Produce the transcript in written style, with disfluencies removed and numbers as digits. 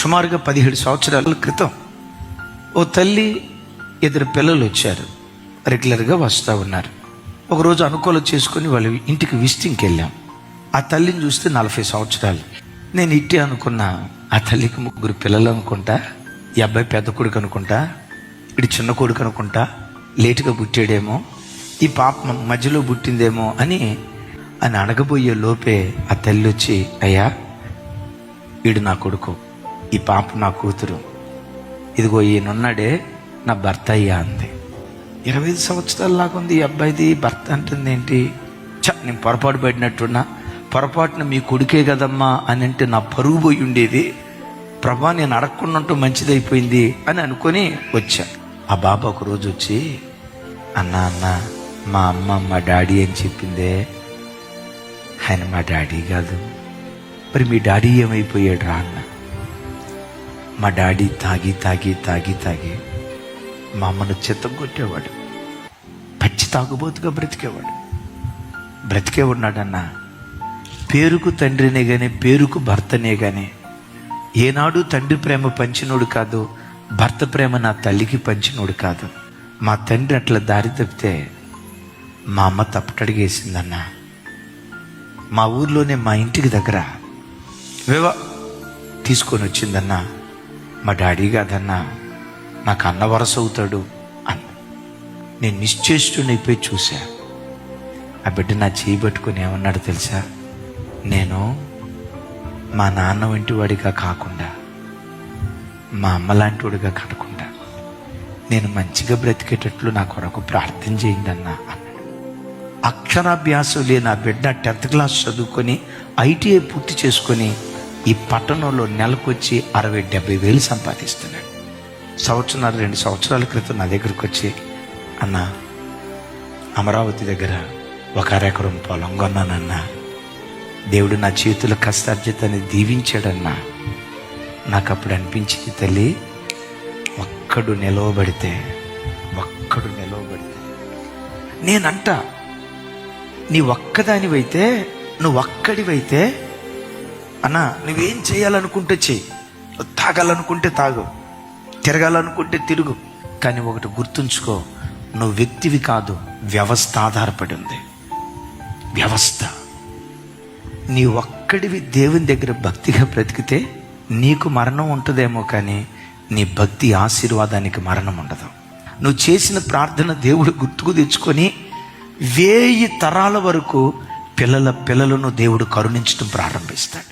సుమారుగా 17 సంవత్సరాల క్రితం ఓ తల్లి, 2 పిల్లలు వచ్చారు. రెగ్యులర్గా వస్తూ ఉన్నారు. ఒకరోజు అనుకూలం చేసుకుని వాళ్ళ ఇంటికి విజిటింగ్కి వెళ్ళాం. ఆ తల్లిని చూస్తే 40 సంవత్సరాలు. నేను ఇట్టే అనుకున్నా, ఆ తల్లికి 3 పిల్లలు అనుకుంటా, ఈ అబ్బాయి పెద్ద కొడుకు అనుకుంటా, ఇటు చిన్న కొడుకు అనుకుంటా, లేటుగా పుట్టాడేమో, ఈ పాప మధ్యలో పుట్టిందేమో అని అడగబోయే లోపే ఆ తల్లి వచ్చి, అయ్యా వీడు నా కొడుకు, ఈ పాప నా కూతురు, ఇదిగో ఈయనున్నాడే నా భర్త అయ్యా అంది. 25 సంవత్సరాలు లాగుంది ఈ అబ్బాయిది, భర్త అంటుంది ఏంటి? నేను పొరపాటు పడినట్టున్నా, పొరపాటున మీ కొడుకే కదమ్మా అని అంటే నా పరుగు పోయి ఉండేది. ప్రభా, నేను అడగకుండా ఉంటూ మంచిదైపోయింది అని అనుకొని వచ్చా. ఆ బాబా ఒకరోజు వచ్చి, అన్న మా అమ్మ మా డాడీ అని చెప్పిందే, ఆయన మా డాడీ కాదు. మరి మీ డాడీ ఏమైపోయాడు రా అన్న. మా డాడీ తాగి తాగి తాగి తాగి మా అమ్మను చిత్తం కొట్టేవాడు, పచ్చి తాగుబోతుగా బ్రతికే ఉన్నాడన్న. పేరుకు తండ్రినే గాని, పేరుకు భర్తనే గాని, ఏనాడు తండ్రి ప్రేమ పంచినోడు కాదు, భర్త ప్రేమ నా తల్లికి పంచినోడు కాదు. మా తండ్రి అట్లా దారి తప్పితే మా అమ్మ తప్పటడిగేసిందన్న. మా ఊర్లోనే మా ఇంటికి దగ్గర తీసుకొని వచ్చిందన్న. మా డాడీ కాదన్నా, నాకు అన్న వరస అవుతాడు అన్న. నేను నిశ్చేష్టునైపోయి చూసా. ఆ బిడ్డ నా చేయి పట్టుకొని ఏమన్నాడు తెలుసా? నేను మా నాన్న వంటి వాడిగా కాకుండా, మా అమ్మ లాంటి వాడిగా కాకుండా, నేను మంచిగా బ్రతికేటట్లు నా కొరకు ప్రార్థన చేయండి అన్న అన్నాడు. అక్షరాభ్యాసం లేని ఆ బిడ్డ 10th క్లాస్ చదువుకొని ITI పూర్తి చేసుకొని ఈ పట్టణంలో నెలకొచ్చి 60-70 వేలు సంపాదిస్తున్నాడు. 1-2 సంవత్సరాల క్రితం నా దగ్గరకు వచ్చి, అన్న అమరావతి దగ్గర 1 ఎకరం పొలం కొన్నానన్నా, దేవుడు నా చేతుల కష్టార్జితాన్ని దీవించాడన్నా. నాకు అప్పుడు అనిపించింది, తల్లి ఒక్కడు నిలవబడితే నేనంట, నీ ఒక్కదానివైతే, నువ్వు ఒక్కడివైతే అన్నా, నువ్వేం చేయాలనుకుంటే చెయ్యి, తాగాలనుకుంటే తాగు, తిరగాలనుకుంటే తిరుగు, కానీ ఒకటి గుర్తుంచుకో, నువ్వు వ్యక్తివి కాదు, వ్యవస్థ ఆధారపడి ఉంది. వ్యవస్థ. నీ ఒక్కడివి దేవుని దగ్గర భక్తిగా బ్రతికితే నీకు మరణం ఉంటుందేమో, కానీ నీ భక్తి ఆశీర్వాదానికి మరణం ఉండదు. నువ్వు చేసిన ప్రార్థన దేవుడు గుర్తుకు తెచ్చుకొని 1000 తరాల వరకు పిల్లలను దేవుడు కరుణించడం ప్రారంభిస్తాడు.